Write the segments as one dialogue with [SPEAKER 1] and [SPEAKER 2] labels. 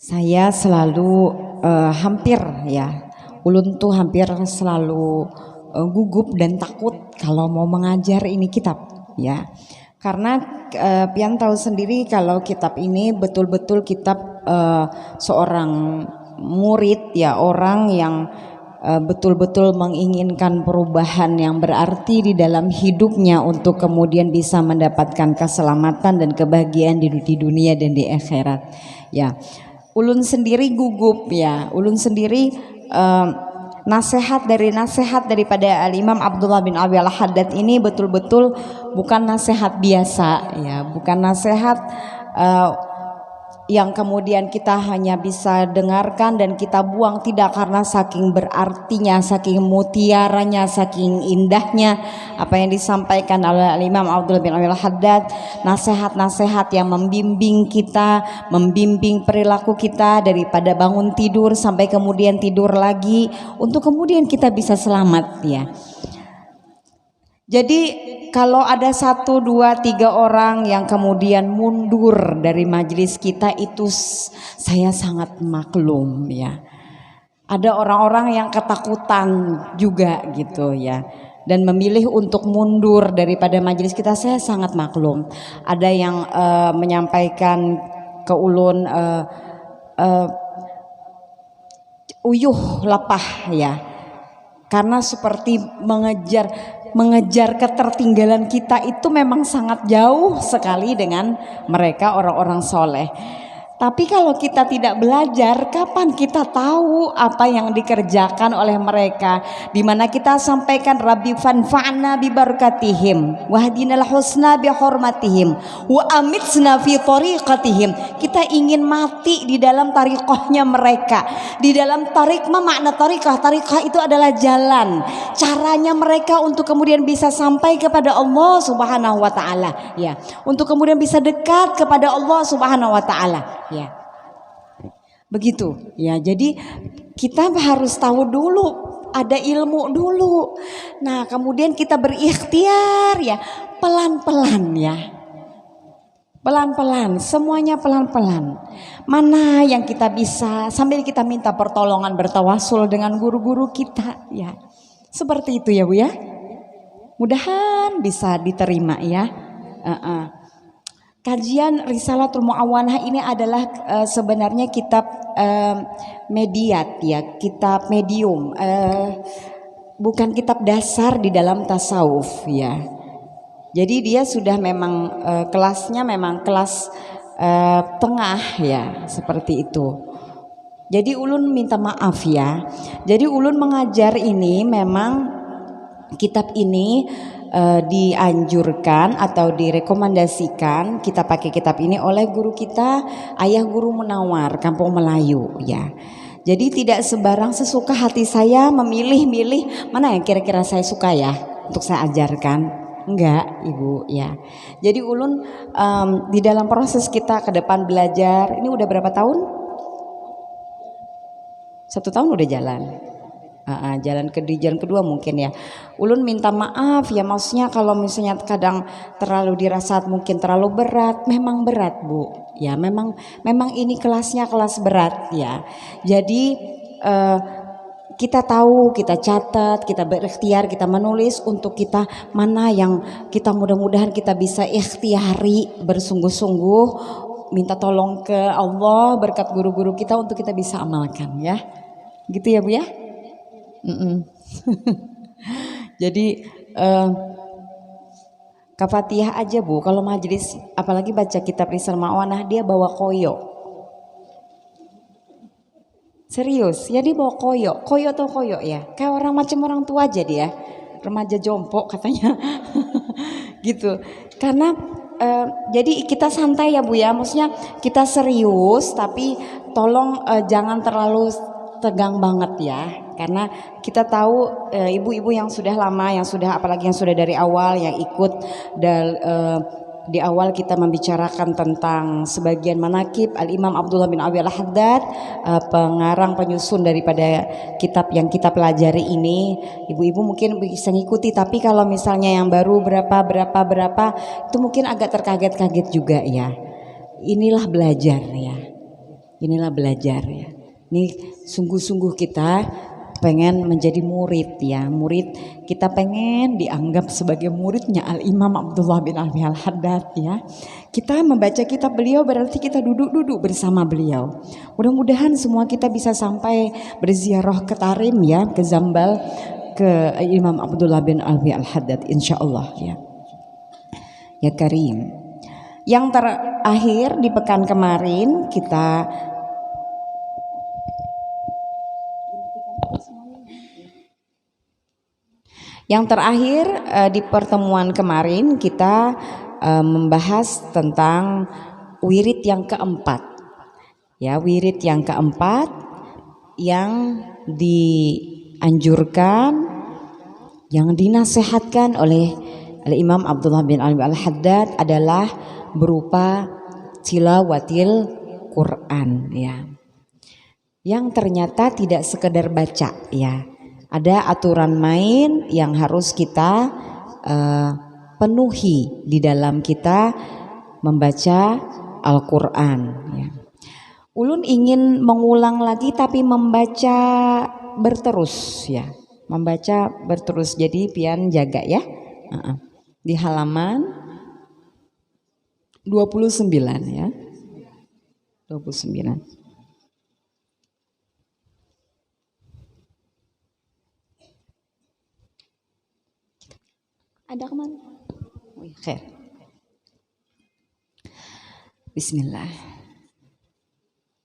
[SPEAKER 1] Saya selalu hampir ya, ulun tuh hampir selalu gugup dan takut kalau mau mengajar ini kitab ya. Karena pian tahu sendiri kalau kitab ini betul-betul kitab seorang murid ya, orang yang betul-betul menginginkan perubahan yang berarti di dalam hidupnya untuk kemudian bisa mendapatkan keselamatan dan kebahagiaan di dunia dan di akhirat ya. Ulun sendiri gugup ya, ulun sendiri nasihat daripada Al-Imam Abdullah bin Abi Al-Haddad ini betul-betul bukan nasihat biasa ya, bukan nasihat yang kemudian kita hanya bisa dengarkan dan kita buang, tidak, karena saking berartinya, saking mutiaranya, saking indahnya apa yang disampaikan oleh Imam Abdullah bin Abi Al-Haddad, nasihat-nasihat yang membimbing kita, membimbing perilaku kita daripada bangun tidur sampai kemudian tidur lagi untuk kemudian kita bisa selamat ya. Jadi kalau ada 1, 2, 3 orang yang kemudian mundur dari majelis kita itu saya sangat maklum ya. Ada orang-orang yang ketakutan juga gitu ya, dan memilih untuk mundur daripada majelis kita, saya sangat maklum. Ada yang menyampaikan ke ulun uyuh lepah ya, karena seperti mengejar ketertinggalan kita itu memang sangat jauh sekali dengan mereka orang-orang soleh. Tapi kalau kita tidak belajar, kapan kita tahu apa yang dikerjakan oleh mereka? Dimana kita sampaikan Rabbi fanfa'na bi barakatihim wahdinal husna bi hormatihim wa amitsna fi tariqatihim. Kita ingin mati di dalam tariqahnya mereka. Di dalam tariqah, makna tariqah itu adalah jalan, caranya mereka untuk kemudian bisa sampai kepada Allah Subhanahu wa taala ya, untuk kemudian bisa dekat kepada Allah Subhanahu wa taala ya. Begitu ya. Jadi kita harus tahu dulu, ada ilmu dulu. Nah, kemudian kita berikhtiar ya, pelan-pelan ya. Pelan-pelan, semuanya pelan-pelan. Mana yang kita bisa, sambil kita minta pertolongan, bertawasul dengan guru-guru kita ya. Seperti itu ya Bu ya. Mudahan bisa diterima ya. Kajian Risalatul Mu'awanah ini adalah sebenarnya kitab mediat ya, kitab medium, bukan kitab dasar di dalam tasawuf ya. Jadi dia sudah memang kelasnya memang kelas tengah ya, seperti itu. Jadi ulun minta maaf ya. Jadi ulun mengajar ini memang kitab ini dianjurkan atau direkomendasikan kita pakai kitab ini oleh guru kita, Ayah Guru Munawar, Kampung Melayu ya. Jadi tidak sembarang sesuka hati saya memilih-milih mana yang kira-kira saya suka ya untuk saya ajarkan. Enggak Ibu ya. Jadi ulun di dalam proses kita ke depan belajar, ini udah berapa tahun? 1 tahun udah jalan. Jalan kedua mungkin ya. Ulun minta maaf ya, maksudnya kalau misalnya kadang terlalu dirasa mungkin terlalu berat, memang berat Bu ya, memang ini kelasnya kelas berat ya. Jadi kita tahu, kita catat, kita berikhtiar, kita menulis untuk kita mana yang kita mudah-mudahan kita bisa ikhtiari bersungguh-sungguh, minta tolong ke Allah berkat guru-guru kita untuk kita bisa amalkan ya. Gitu ya Bu ya. Jadi Kafatihah aja Bu, kalau majelis apalagi baca kitab Risalatul Mu'awanah dia bawa koyo. Serius, ya dia bawa koyo. Koyo atau koyo ya, kayak orang macam orang tua aja dia, remaja jompo katanya. Gitu. Karena jadi kita santai ya Bu ya, maksudnya kita serius tapi tolong jangan terlalu tegang banget ya, karena kita tahu ibu-ibu yang sudah lama, yang sudah apalagi yang sudah dari awal yang ikut di awal kita membicarakan tentang sebagian manakib Al-Imam Abdullah bin Abi Al-Haddad, pengarang penyusun daripada kitab yang kita pelajari ini. Ibu-ibu mungkin bisa ngikuti, tapi kalau misalnya yang baru berapa itu mungkin agak terkaget-kaget juga ya. Inilah belajar ya. Inilah belajar ya. Ini sungguh-sungguh kita pengen menjadi murid ya. Murid kita pengen dianggap sebagai muridnya Al-Imam Abdullah bin Alwi Al-Haddad ya. Kita membaca kitab beliau berarti kita duduk-duduk bersama beliau. Mudah-mudahan semua kita bisa sampai berziarah ke Tarim ya, ke Zambal, ke Imam Abdullah bin Alwi Al-Haddad insyaallah ya. Ya Karim. Yang terakhir di pekan kemarin kita di pertemuan kemarin kita membahas tentang wirid yang keempat. Ya, wirid yang keempat yang dianjurkan, yang dinasihatkan oleh Imam Abdullah bin Alwi Al-Haddad adalah berupa tilawatil Quran ya. Yang ternyata tidak sekedar baca ya. Ada aturan main yang harus kita penuhi di dalam kita membaca Al-Quran ya. Ulun ingin mengulang lagi tapi membaca berterus ya. Membaca berterus, jadi pian jaga ya. Di halaman 29 ya. 29. Ada kemana? Khair. Bismillah.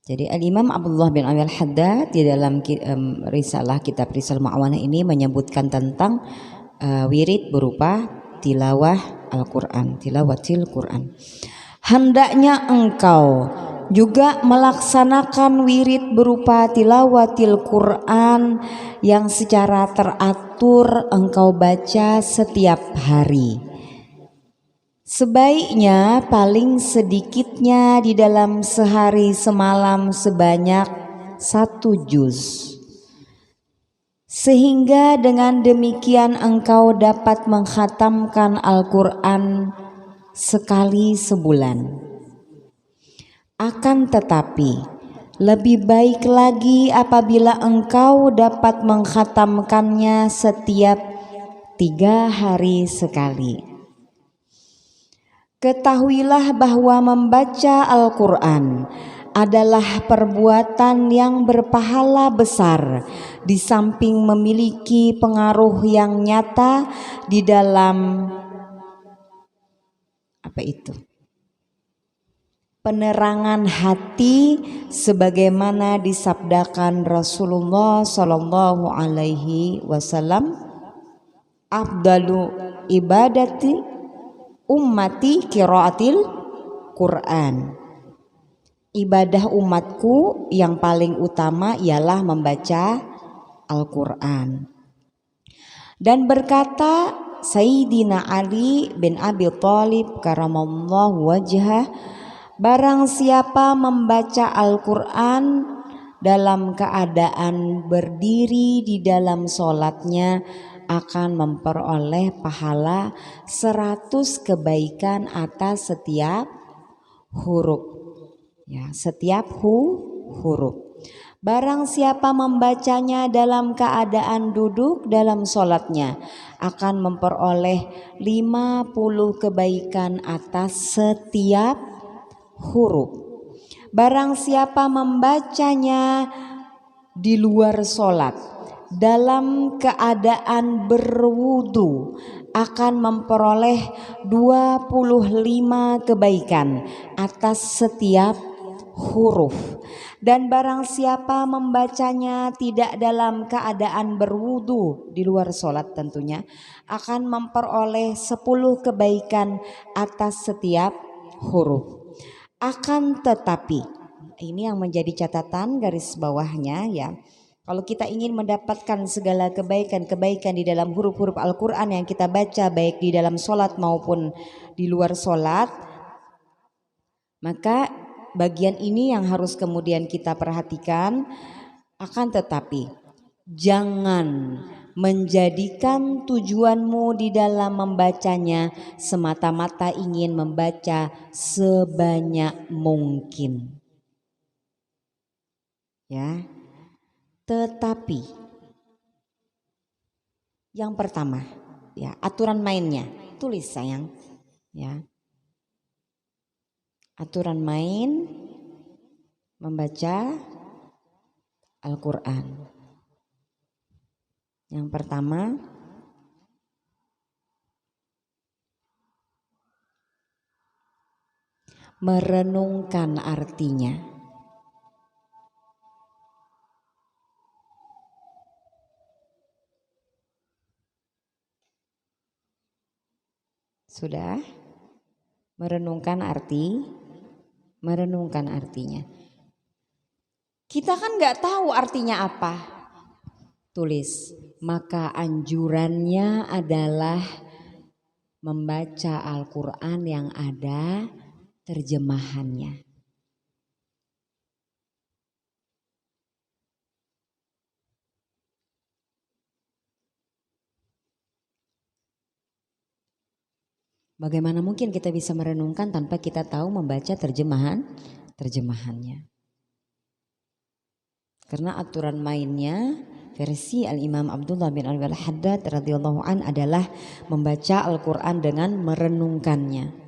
[SPEAKER 1] Jadi Al-Imam Abdullah bin Alwi Al-Haddad di dalam risalah kitab Risal Ma'awanah ini menyebutkan tentang wirid berupa tilawah Al-Quran, tilawatil Quran. Hendaknya engkau juga melaksanakan wirid berupa tilawatil Quran yang secara teratur engkau baca setiap hari. Sebaiknya paling sedikitnya di dalam sehari semalam sebanyak 1 juz. Sehingga dengan demikian engkau dapat mengkhatamkan Al-Quran sekali sebulan. Akan tetapi lebih baik lagi apabila engkau dapat mengkhatamkannya setiap 3 hari sekali. Ketahuilah bahwa membaca Al-Quran adalah perbuatan yang berpahala besar, di samping memiliki pengaruh yang nyata di dalam penerangan hati, sebagaimana disabdakan Rasulullah Shallallahu Alaihi Wasallam, afdalu ibadati ummati qiraatil Quran. Ibadah umatku yang paling utama ialah membaca Al-Quran. Dan berkata Sayyidina Ali bin Abi Thalib karamallahu wajhah, barang siapa membaca Al-Quran dalam keadaan berdiri di dalam sholatnya akan memperoleh pahala 100 kebaikan atas setiap huruf. Ya, setiap huruf. Barang siapa membacanya dalam keadaan duduk dalam sholatnya akan memperoleh 50 kebaikan atas setiap huruf. Barang siapa membacanya di luar sholat dalam keadaan berwudu akan memperoleh 25 kebaikan atas setiap huruf. Dan barang siapa membacanya tidak dalam keadaan berwudu di luar sholat tentunya akan memperoleh 10 kebaikan atas setiap huruf. Akan tetapi, ini yang menjadi catatan garis bawahnya ya, kalau kita ingin mendapatkan segala kebaikan-kebaikan di dalam huruf-huruf Al-Quran yang kita baca baik di dalam sholat maupun di luar sholat, maka bagian ini yang harus kemudian kita perhatikan. Akan tetapi jangan menjadikan tujuanmu di dalam membacanya semata-mata ingin membaca sebanyak mungkin. ya. Tetapi yang pertama, ya, aturan mainnya. Tulis sayang, ya. Aturan main membaca Al-Qur'an. Yang pertama, merenungkan artinya. Sudah? Merenungkan artinya. Kita kan nggak tahu artinya apa. Tulis, maka anjurannya adalah membaca Al-Qur'an yang ada terjemahannya. Bagaimana mungkin kita bisa merenungkan tanpa kita tahu membaca terjemahannya? Karena aturan mainnya versi Al-Imam Abdullah bin Al-Haddad radhiyallahu an adalah membaca Al-Qur'an dengan merenungkannya.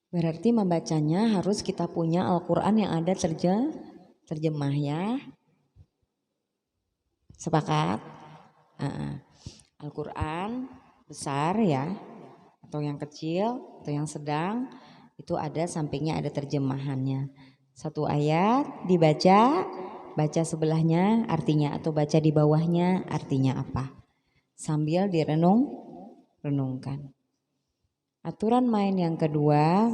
[SPEAKER 1] Berarti membacanya harus kita punya Al-Qur'an yang ada terjemah ya. Sepakat? Al-Qur'an besar ya, atau yang kecil atau yang sedang, itu ada sampingnya ada terjemahannya. Satu ayat dibaca, baca sebelahnya artinya atau baca di bawahnya artinya apa. Sambil renungkan. Aturan main yang kedua,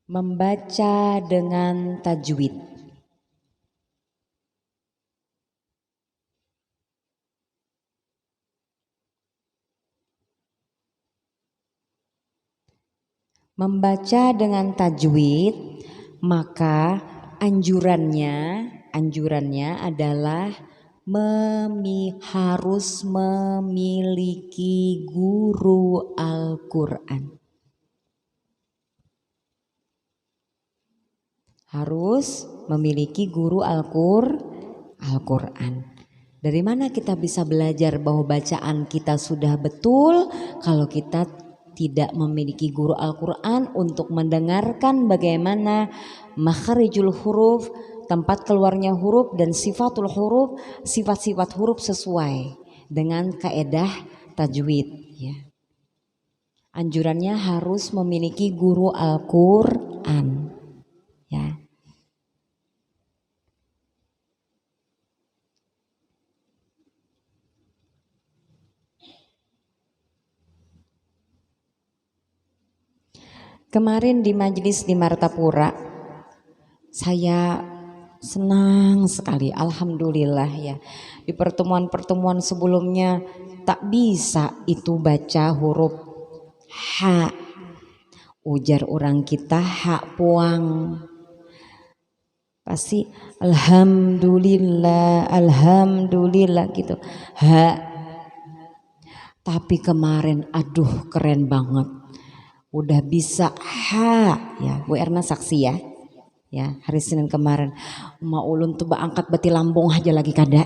[SPEAKER 1] membaca dengan tajwid. Membaca dengan tajwid, maka anjurannya adalah harus memiliki guru Al-Qur'an. Harus memiliki guru Al-Qur'an. Dari mana kita bisa belajar bahwa bacaan kita sudah betul kalau kita tidak memiliki guru Al-Qur'an untuk mendengarkan bagaimana makharijul huruf, tempat keluarnya huruf dan sifatul huruf, sifat-sifat huruf sesuai dengan kaedah tajwid ya. Anjurannya harus memiliki guru Al-Qur'an ya. Kemarin di majelis di Martapura saya senang sekali, alhamdulillah ya. Di pertemuan-pertemuan sebelumnya tak bisa itu baca huruf H. Ujar orang kita hak puang. Pasti alhamdulillah gitu. H. Tapi kemarin aduh keren banget. Udah bisa H ya. Bu Erna saksi ya. Ya, hari Senin kemarin Ma Ulun tuh angkat beti lambung aja lagi kada.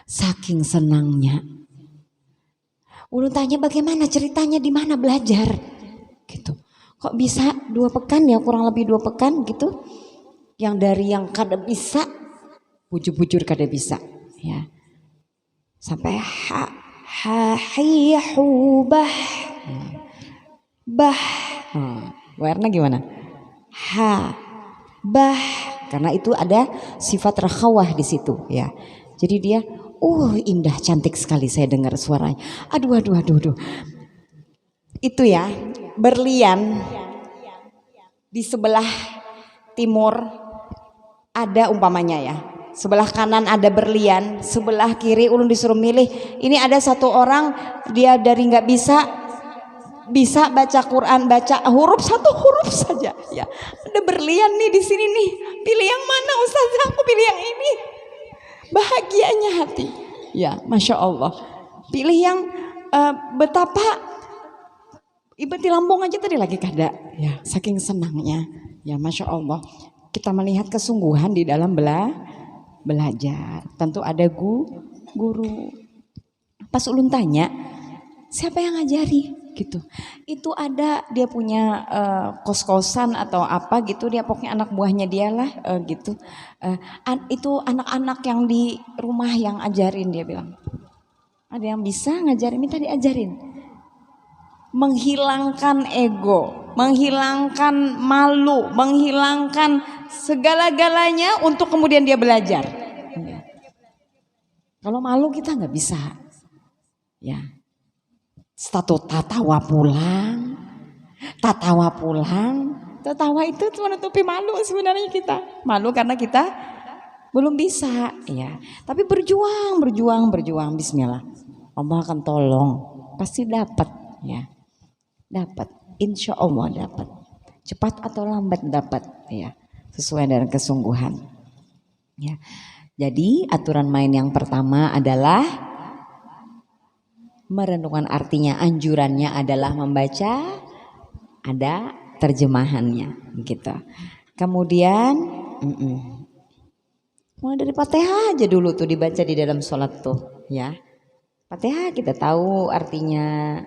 [SPEAKER 1] Saking senangnya. Ulun tanya bagaimana ceritanya, di mana belajar? Gitu. Kok bisa 2 pekan ya, kurang lebih 2 pekan gitu. Yang dari yang kada bisa, bujur-bujur kada bisa ya. Sampai bah. Bah. Warna gimana? Bah, karena itu ada sifat rakhawah di situ ya. Jadi dia indah cantik sekali saya dengar suaranya. Aduh. Itu ya, berlian di sebelah timur ada umpamanya ya. Sebelah kanan ada berlian, sebelah kiri ulun disuruh milih. Ini ada satu orang dia dari nggak bisa bisa baca Quran, baca huruf, satu huruf saja ya. Ada berlian nih di sini nih. Pilih yang mana Ustazah? Aku pilih yang ini. Bahagianya hati. Ya, Masya Allah. Pilih yang betapa Ibu di Lampung aja tadi lagi kada. Ya, saking senangnya. Ya, Masya Allah. Kita melihat kesungguhan di dalam belajar. Tentu ada guru. Pas ulun tanya, siapa yang ngajari? Gitu. Itu ada dia punya kos-kosan atau apa gitu, dia pokoknya anak buahnya dialah gitu. Itu anak-anak yang di rumah yang ajarin, dia bilang. Ada yang bisa ngajarin, minta diajarin. Menghilangkan ego, menghilangkan malu, menghilangkan segala-galanya untuk kemudian dia belajar. Kalau malu kita nggak bisa. Ya. Tatawa pulang. Tatawa itu menutupi malu sebenarnya kita. Malu karena kita belum bisa, ya. Tapi berjuang. Bismillah. Allah akan tolong. Pasti dapat, ya. Dapat. Insya Allah dapat. Cepat atau lambat dapat, ya. Sesuai dengan kesungguhan. Ya. Jadi aturan main yang pertama adalah merenungkan artinya, anjurannya adalah membaca, ada terjemahannya gitu. Kemudian mulai dari Fatihah aja dulu tuh dibaca di dalam sholat tuh ya. Fatihah kita tahu artinya,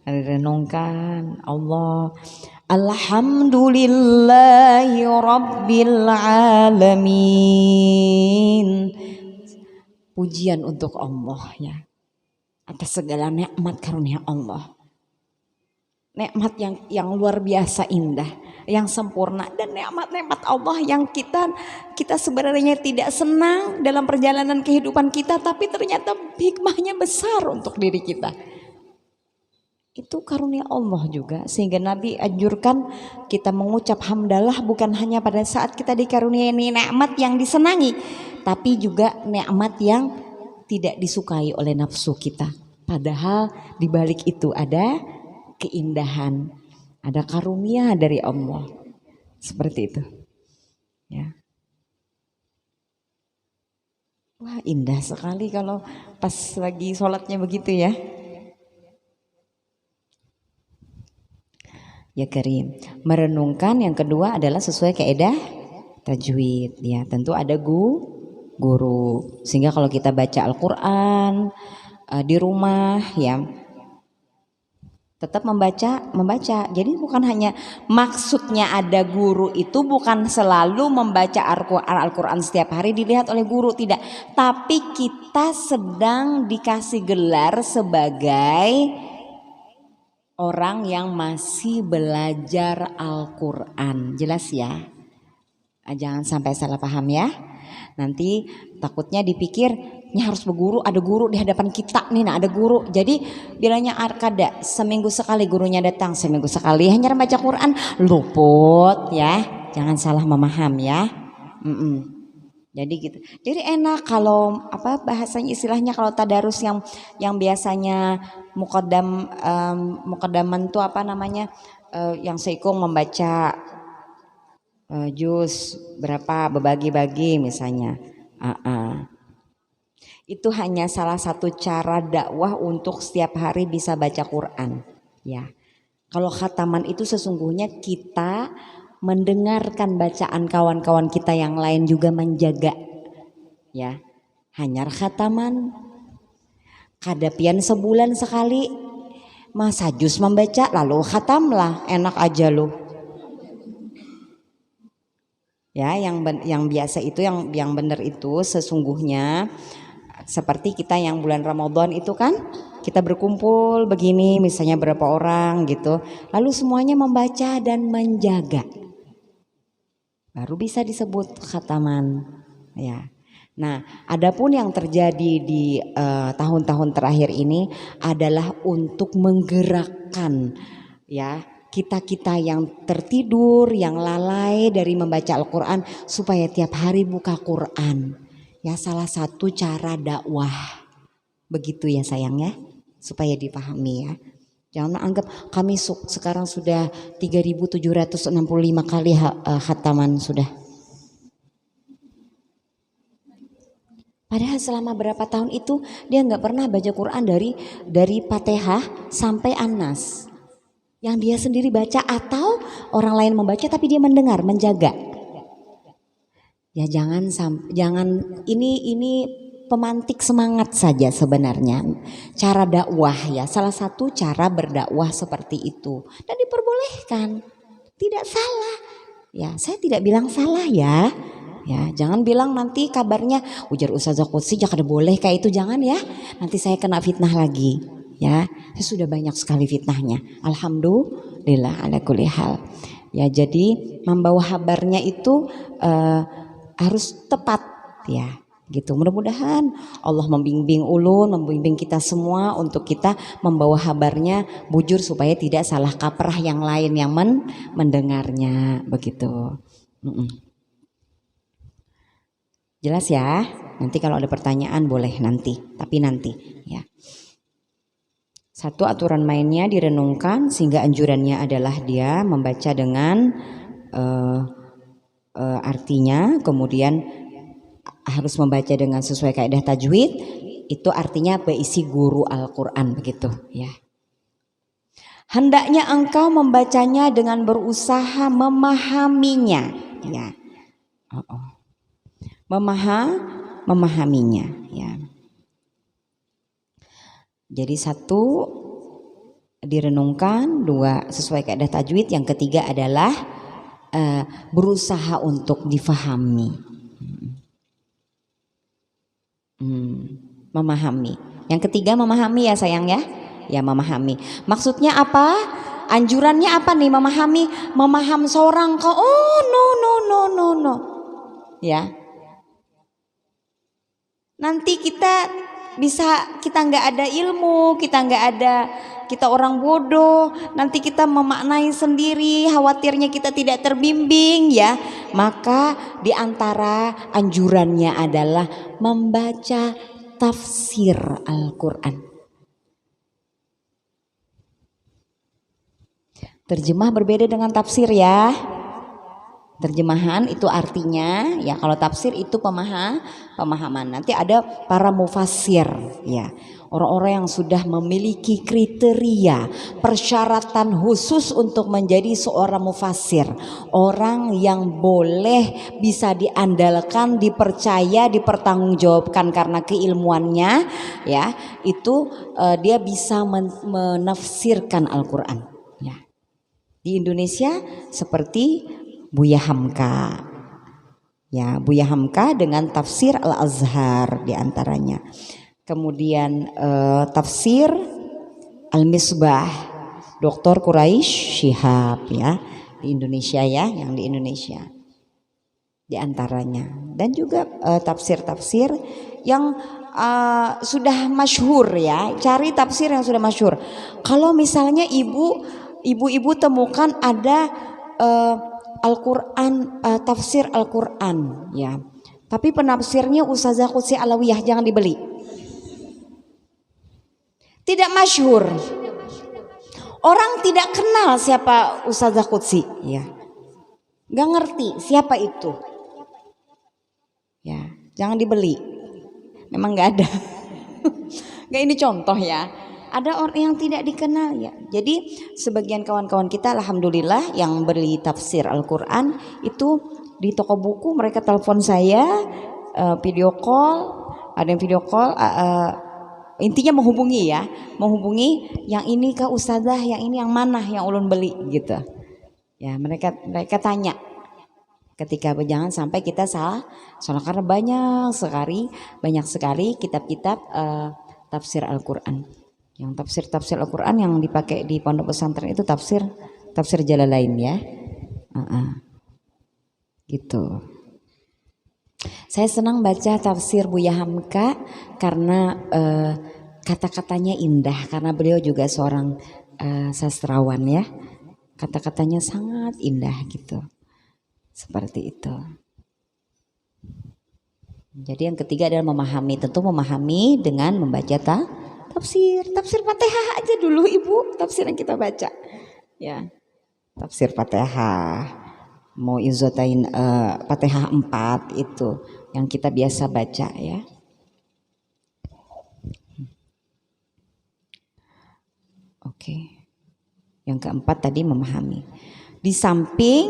[SPEAKER 1] renungkan Allah. Alhamdulillahi Rabbil Alamin. Pujian untuk Allah ya. Atas segala nikmat karunia Allah. Nikmat yang luar biasa indah, yang sempurna, dan nikmat-nikmat Allah yang kita sebenarnya tidak senang dalam perjalanan kehidupan kita, tapi ternyata hikmahnya besar untuk diri kita. Itu karunia Allah juga, sehingga Nabi anjurkan kita mengucap hamdalah bukan hanya pada saat kita dikaruniai nikmat yang disenangi, tapi juga nikmat yang tidak disukai oleh nafsu kita. Padahal di balik itu ada keindahan, ada karunia dari Allah. Seperti itu. Ya. Wah, indah sekali kalau pas lagi sholatnya begitu ya. Ya Karim. Merenungkan yang kedua adalah sesuai kaidah tajwid. Ya, tentu ada guru, sehingga kalau kita baca Al-Quran di rumah ya tetap membaca. Jadi bukan hanya maksudnya ada guru itu bukan selalu membaca Al-Quran setiap hari dilihat oleh guru, tidak, tapi kita sedang dikasih gelar sebagai orang yang masih belajar Al-Quran. Jelas ya, jangan sampai salah paham ya. Nanti takutnya dipikir ini harus berguru, ada guru di hadapan kita nih, nah ada guru. Jadi bilangnya kada, seminggu sekali gurunya datang, seminggu sekali hanya baca Quran, luput ya. Jangan salah memaham ya. Jadi gitu. Jadi enak kalau apa bahasanya istilahnya kalau tadarus yang biasanya mukaddaman tuh apa namanya, yang seikung membaca juz berapa berbagi-bagi misalnya. Itu hanya salah satu cara dakwah untuk setiap hari bisa baca Quran ya. Kalau khataman itu sesungguhnya kita mendengarkan bacaan kawan-kawan kita yang lain juga menjaga ya. Hanyar khataman kadapian sebulan sekali, masa juz membaca lalu khatamlah, enak aja loh. Ya, yang biasa itu yang benar itu sesungguhnya seperti kita yang bulan Ramadan itu kan kita berkumpul begini misalnya berapa orang gitu, lalu semuanya membaca dan menjaga, baru bisa disebut khataman ya. Nah, adapun yang terjadi di tahun-tahun terakhir ini adalah untuk menggerakkan ya kita yang tertidur, yang lalai dari membaca Al-Quran supaya tiap hari buka Quran. Ya, salah satu cara dakwah. Begitu ya sayang ya, supaya dipahami ya. Jangan anggap kami sekarang sudah 3.765 kali khataman sudah. Padahal selama berapa tahun itu dia nggak pernah baca Quran dari Fatihah sampai An-Nas. Yang dia sendiri baca atau orang lain membaca tapi dia mendengar, menjaga. Ya jangan ini pemantik semangat saja sebenarnya. Cara dakwah ya, salah satu cara berdakwah seperti itu. Dan diperbolehkan. Tidak salah. Ya, saya tidak bilang salah ya. Ya, jangan bilang nanti kabarnya ujar Ustazah Qudsi jangan boleh kayak itu, jangan ya. Nanti saya kena fitnah lagi. Ya, saya sudah banyak sekali fitnahnya. Alhamdulillah ala kulli hal. Ya, jadi membawa kabarnya itu harus tepat ya. Gitu. Mudah-mudahan Allah membimbing ulun, membimbing kita semua untuk kita membawa kabarnya bujur supaya tidak salah kaprah yang lain yang mendengarnya begitu. Jelas ya? Nanti kalau ada pertanyaan boleh nanti, tapi nanti ya. Satu, aturan mainnya direnungkan sehingga anjurannya adalah dia membaca dengan artinya, kemudian harus membaca dengan sesuai kaidah tajwid, itu artinya berisi guru Al-Quran begitu ya. Hendaknya engkau membacanya dengan berusaha memahaminya ya. Memahaminya ya. Jadi satu direnungkan, dua sesuai kaidah tajwid, yang ketiga adalah berusaha untuk difahami. Memahami. Yang ketiga memahami ya sayang ya. Ya memahami. Maksudnya apa? Anjurannya apa nih memahami? Memaham seorang kok. Oh no. Ya. Nanti kita nggak ada ilmu, kita orang bodoh, nanti kita memaknai sendiri, khawatirnya kita tidak terbimbing ya. Maka diantara anjurannya adalah membaca tafsir Al-Quran. Terjemah berbeda dengan tafsir ya. Terjemahan itu artinya ya, kalau tafsir itu pemahaman. Nanti ada para mufassir ya, orang-orang yang sudah memiliki kriteria persyaratan khusus untuk menjadi seorang mufassir, orang yang boleh bisa diandalkan, dipercaya, dipertanggungjawabkan karena keilmuannya ya, itu dia bisa menafsirkan Al-Quran ya. Di Indonesia seperti Buya Hamka ya, Buya Hamka dengan tafsir Al-Azhar diantaranya. Kemudian tafsir Al-Misbah Dr. Quraisy Shihab ya, di Indonesia ya, yang di Indonesia diantaranya. Dan juga tafsir-tafsir yang sudah masyhur ya, cari tafsir yang sudah masyhur. Kalau misalnya ibu-ibu temukan ada Al-Quran, tafsir Al-Quran ya, tapi penafsirnya Ustazah Qudsi Alawiyah, jangan dibeli. Tidak masyhur. Orang tidak kenal siapa Ustazah Qudsi ya. Gak ngerti siapa itu. Ya, jangan dibeli. Memang gak ada. Gak, ini contoh ya. Ada orang yang tidak dikenal ya. Jadi sebagian kawan-kawan kita alhamdulillah yang beli tafsir Al-Quran itu di toko buku, mereka telepon saya, video call, ada yang video call, intinya menghubungi yang ini ke ustazah, yang ini yang mana yang ulun beli gitu. Ya mereka tanya ketika, jangan sampai kita salah karena banyak sekali kitab-kitab tafsir Al-Quran. Yang tafsir Al-Quran yang dipakai di pondok pesantren itu tafsir Jalalain ya. Gitu. Saya senang baca tafsir Buya Hamka karena kata-katanya indah, karena beliau juga seorang sastrawan ya. Kata-katanya sangat indah gitu. Seperti itu. Jadi yang ketiga adalah memahami, tentu memahami dengan membaca tafsir Fatihah aja dulu Ibu, tafsir yang kita baca. Ya, tafsir Fatihah. Mau izotain Fatihah 4 itu yang kita biasa baca ya. Oke. Yang keempat tadi memahami. Di samping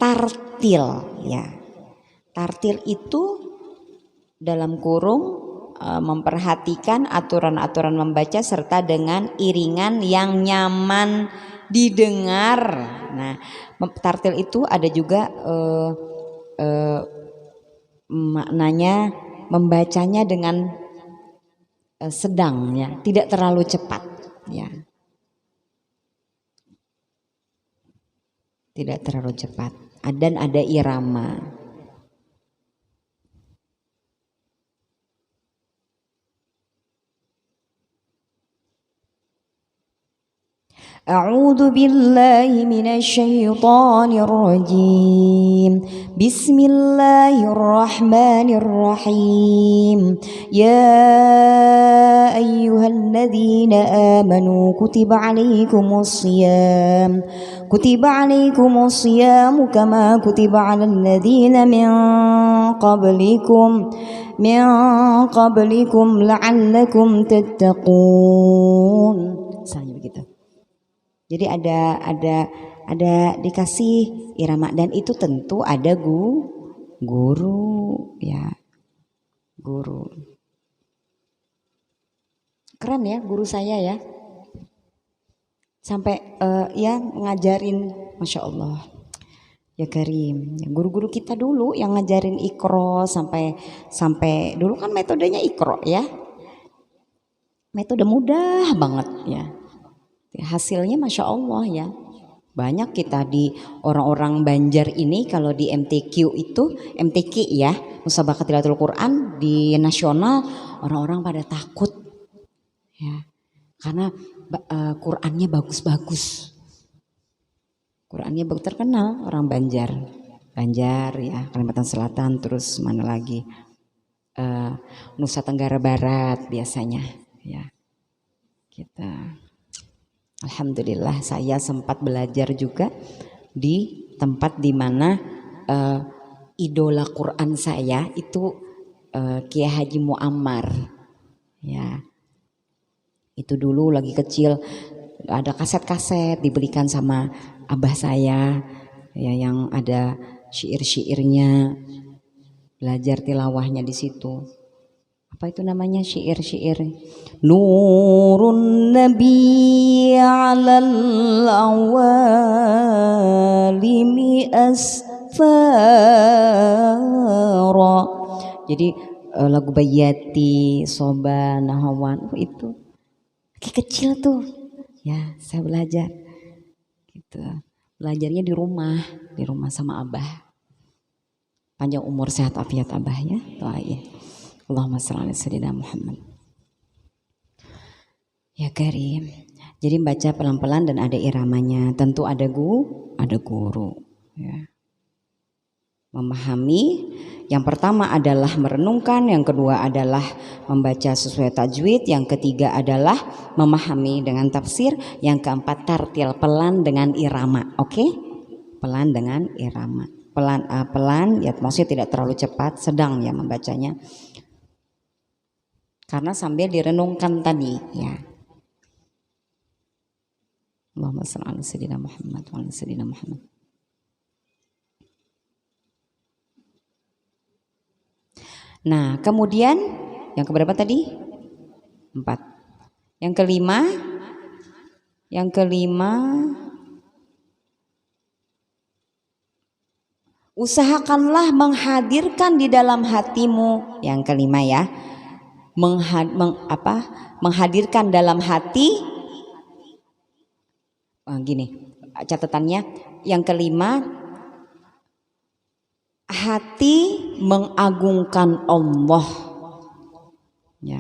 [SPEAKER 1] tartil ya. Tartil itu dalam kurung memperhatikan aturan-aturan membaca serta dengan iringan yang nyaman didengar. Nah, tartil itu ada juga maknanya membacanya dengan sedang ya, tidak terlalu cepat ya. Tidak terlalu cepat dan ada irama. A'udzu billahi minasy syaithanir rajim. Bismillahirrahmanirrahim. Ya ayyuhalladzina amanu kutiba 'alaikumus shiyam. Kutiba 'alaikumus shiyam kama kutiba 'alal ladzina min qablikum la'allakum tattaqun. Misalnya begitu. Jadi ada dikasih irama dan itu tentu ada guru ya. Guru. Keren ya guru saya ya. Sampai ya ngajarin, Masya Allah. Ya Karim, guru-guru kita dulu yang ngajarin Iqra sampai dulu kan metodenya Iqra ya. Metode mudah banget ya. Hasilnya Masya Allah ya. Banyak kita di orang-orang Banjar ini kalau di MTQ itu, MTQ ya, Musabaqah Tilawatul Quran di nasional, orang-orang pada takut ya. Karena Qurannya bagus-bagus. Qurannya bagus, terkenal orang Banjar ya, Kalimantan Selatan, terus mana lagi Nusa Tenggara Barat biasanya ya. Kita alhamdulillah saya sempat belajar juga di tempat di mana idola Quran saya itu Kiai Haji Muammar ya. Itu dulu lagi kecil ada kaset-kaset dibelikan sama abah saya ya, yang ada syair-syairnya, belajar tilawahnya di situ. Apa itu namanya syair-syair? Nurun Nabi 'alal awalimi asfara. Jadi lagu Bayati, Soba, Nahawan itu kecil tuh ya, saya belajar gitu. Belajarnya di rumah sama abah. Panjang umur sehat afiat abah ya, doain. Allahumma shalli ala sayyidina Muhammad. Ya Karim. Jadi baca pelan-pelan dan ada iramanya. Tentu ada guru ya. Memahami, yang pertama adalah merenungkan, yang kedua adalah membaca sesuai tajwid, yang ketiga adalah memahami dengan tafsir, yang keempat tartil, pelan dengan irama. Oke? Pelan dengan irama. Pelan ya, maksudnya tidak terlalu cepat, sedang ya membacanya. Karena sambil direnungkan tadi ya. Allahumma shalli ala sayyidina Muhammad wa ala sayyidina Muhammad. Nah, kemudian yang keberapa tadi? 4. Yang kelima usahakanlah menghadirkan di dalam hatimu. Yang kelima ya. Menghadirkan dalam hati. Gini, catatannya yang kelima, hati mengagungkan Allah ya.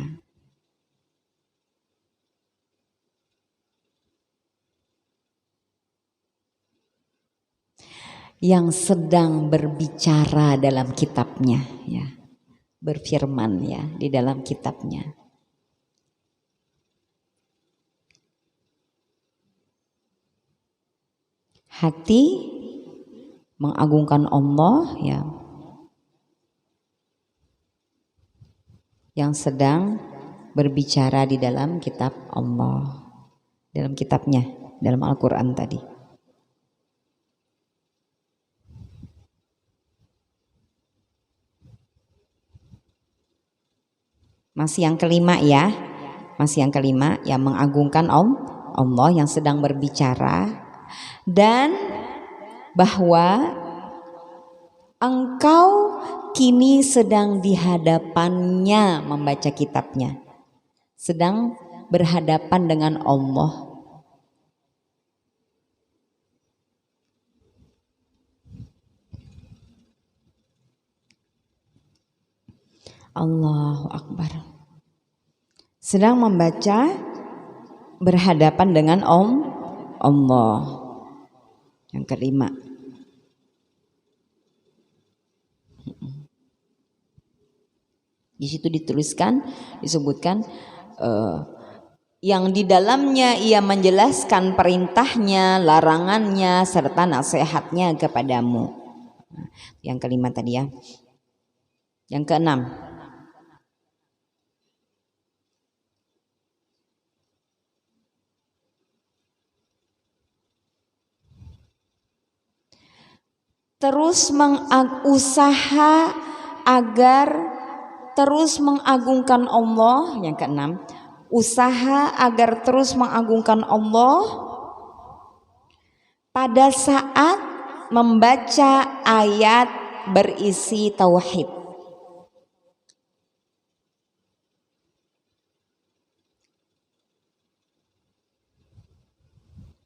[SPEAKER 1] Yang sedang berbicara dalam kitabnya ya, berfirman ya di dalam kitabnya. hati mengagungkan Allah ya, yang sedang berbicara di dalam kitab Allah, dalam kitabnya, dalam Al-Quran tadi. Masih yang kelima ya, masih yang kelima, yang mengagungkan Allah yang sedang berbicara, dan bahwa engkau kini sedang di hadapannya membaca kitabnya, sedang berhadapan dengan Allah. Allahu Akbar. Sedang membaca berhadapan dengan Allah. Yang kelima. Di situ dituliskan, disebutkan yang di dalamnya ia menjelaskan perintahnya, larangannya, serta nasihatnya kepadamu. Yang kelima tadi ya. Yang keenam. Terus usaha agar terus mengagungkan Allah. Yang keenam, usaha agar terus mengagungkan Allah pada saat membaca ayat berisi tauhid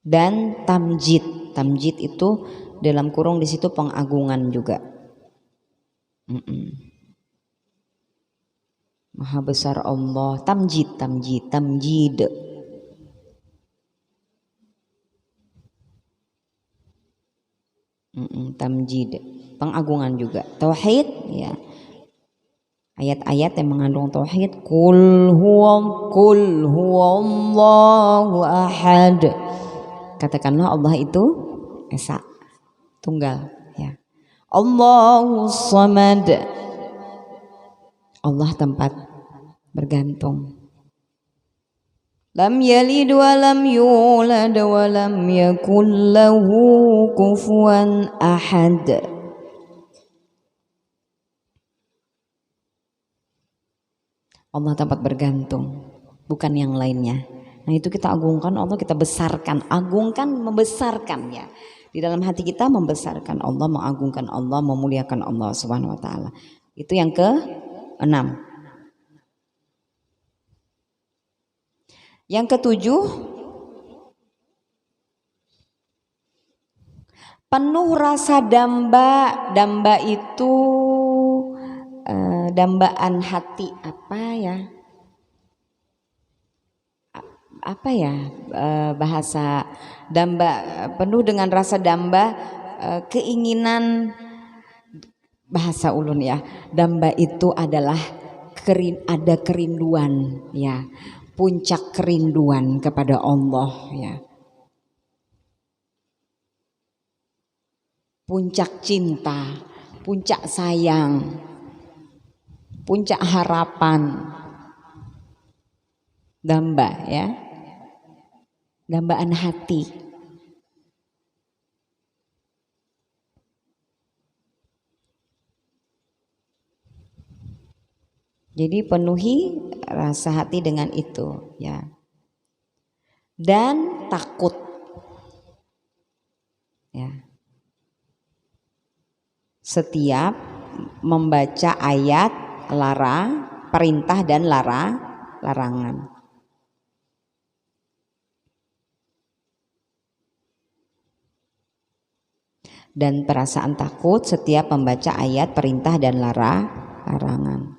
[SPEAKER 1] dan tamjid. Tamjid itu dalam kurung di situ pengagungan juga. Maha besar Allah. Tamjid. Tamjid, pengagungan juga. Tauhid ya. Ayat-ayat yang mengandung tauhid. Qul huwallahu ahad. Katakanlah Allah itu esa, tunggal ya. Allahus samad. Allah tempat bergantung. Lam yalid wa lam yulad wa lam yakul lahu kufuwan ahad. Allah tempat bergantung, bukan yang lainnya. Nah itu kita agungkan Allah, kita besarkan. Agungkan, membesarkan ya. Di dalam hati kita membesarkan Allah, mengagungkan Allah, memuliakan Allah Subhanahu wa taala. Itu yang ke-6. Yang ke-7, penuh rasa damba. Damba itu dambaan hati, apa ya bahasa damba, penuh dengan rasa damba, keinginan, bahasa ulun ya. Damba itu adalah ada kerinduan ya, puncak kerinduan kepada Allah ya, puncak cinta, puncak sayang, puncak harapan. Damba ya, dambaan hati. Jadi penuhi rasa hati dengan itu ya. Dan takut ya. Setiap membaca ayat perintah dan larangan. Dan perasaan takut setiap membaca ayat perintah dan larangan.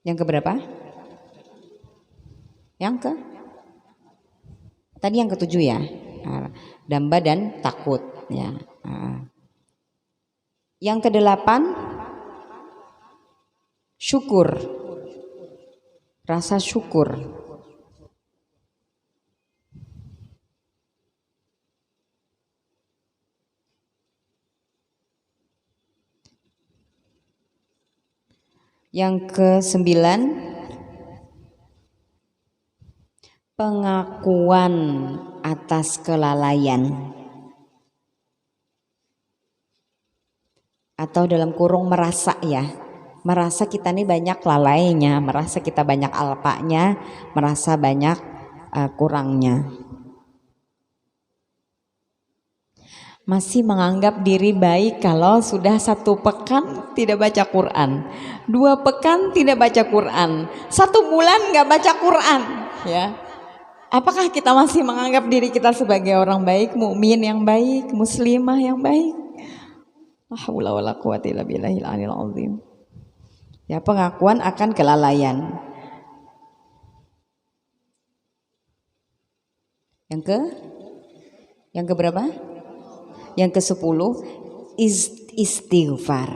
[SPEAKER 1] Yang keberapa? Tadi yang ke-7 ya. Damba dan takut ya. Yang ke-8 syukur. rasa syukur. Yang ke-9, pengakuan atas kelalaian. Atau dalam kurung merasa ya. Merasa kita nih banyak lalainya, merasa kita banyak alpanya, merasa banyak kurangnya. Masih menganggap diri baik kalau sudah 1 pekan tidak baca Quran, 2 pekan tidak baca Quran, 1 bulan nggak baca Quran, ya. Apakah kita masih menganggap diri kita sebagai orang baik, mukmin yang baik, muslimah yang baik? La haula wala quwata illa billahil aliyil azim. Ya, pengakuan akan kelalaian. Yang ke berapa? Yang ke-10, istighfar.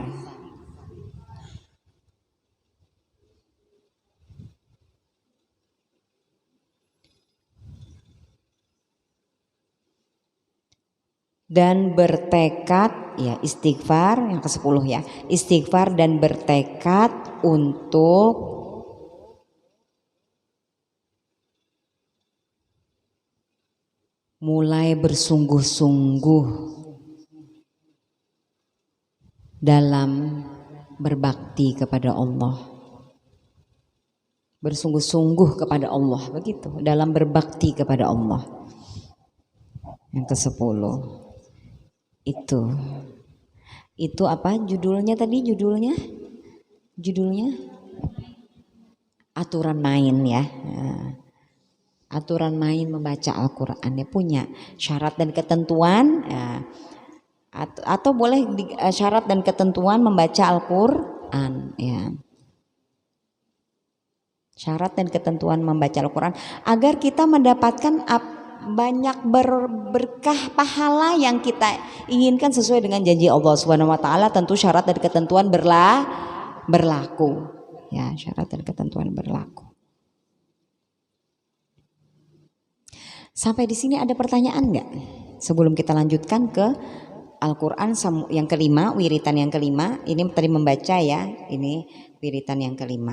[SPEAKER 1] Dan bertekad, ya istighfar yang ke-10 ya. Istighfar dan bertekad untuk mulai bersungguh-sungguh dalam berbakti kepada Allah. Bersungguh-sungguh kepada Allah, begitu, dalam berbakti kepada Allah. Yang ke-10 itu apa judulnya tadi? Judulnya aturan main ya. Aturan main membaca Al-Quran, ya, punya syarat dan ketentuan ya. Atau boleh syarat dan ketentuan membaca Al-Quran ya. Syarat dan ketentuan membaca Al-Quran agar kita mendapatkan banyak berkah pahala yang kita inginkan sesuai dengan janji Allah Subhanahu wa taala. Tentu syarat dan ketentuan berlaku. Ya, syarat dan ketentuan berlaku. Sampai di sini ada pertanyaan enggak? Sebelum kita lanjutkan ke Al-Quran yang ke-5, wiritan yang ke-5. Ini tadi membaca ya, ini wiritan yang ke-5.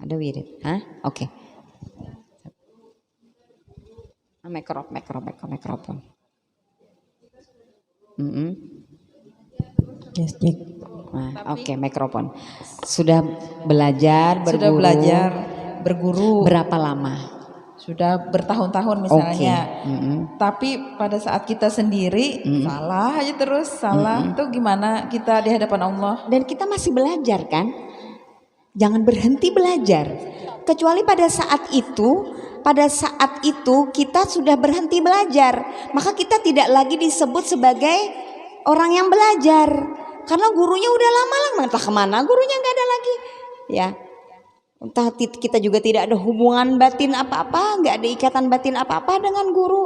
[SPEAKER 1] Ada wirid? Hah? Oke. Mikrofon.
[SPEAKER 2] Yes,
[SPEAKER 1] Oke, mikrofon. Sudah belajar berguru berapa lama?
[SPEAKER 2] Sudah bertahun-tahun misalnya.
[SPEAKER 1] Tapi
[SPEAKER 2] pada saat kita sendiri salah aja terus, tuh gimana kita di hadapan Allah?
[SPEAKER 1] Dan kita masih belajar kan? Jangan berhenti belajar. Kecuali pada saat itu kita sudah berhenti belajar, maka kita tidak lagi disebut sebagai orang yang belajar. Karena gurunya udah lama entah kemana, gurunya nggak ada lagi. Ya, entah kita juga tidak ada hubungan batin apa-apa, nggak ada ikatan batin apa-apa dengan guru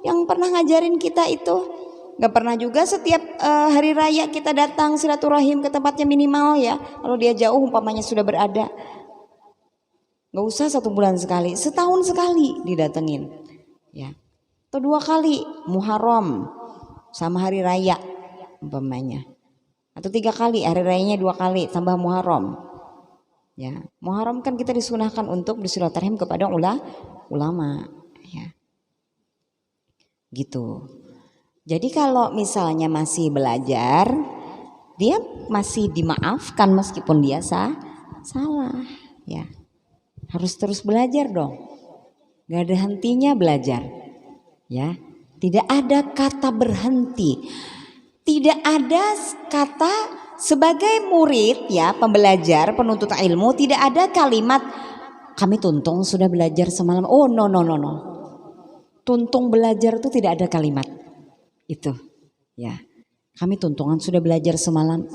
[SPEAKER 1] yang pernah ngajarin kita itu. Nggak pernah juga setiap hari raya kita datang silaturahim ke tempatnya minimal ya. Kalau dia jauh umpamanya sudah berada. Gak usah 1 bulan sekali, setahun sekali didatengin ya. Atau 2 kali Muharram sama hari raya umpamanya. Atau 3 kali, hari rayanya 2 kali tambah Muharram ya. Muharram kan kita disunahkan untuk bersilaturahim kepada ulama ya. Gitu. Jadi kalau misalnya masih belajar, dia masih dimaafkan meskipun dia salah ya. Harus terus belajar dong, gak ada hentinya belajar ya. Tidak ada kata berhenti, tidak ada kata sebagai murid ya, pembelajar, penuntut ilmu, tidak ada kalimat kami tuntung sudah belajar semalam. Oh no. Tuntung belajar itu tidak ada kalimat itu ya. Kami tuntungan sudah belajar semalam.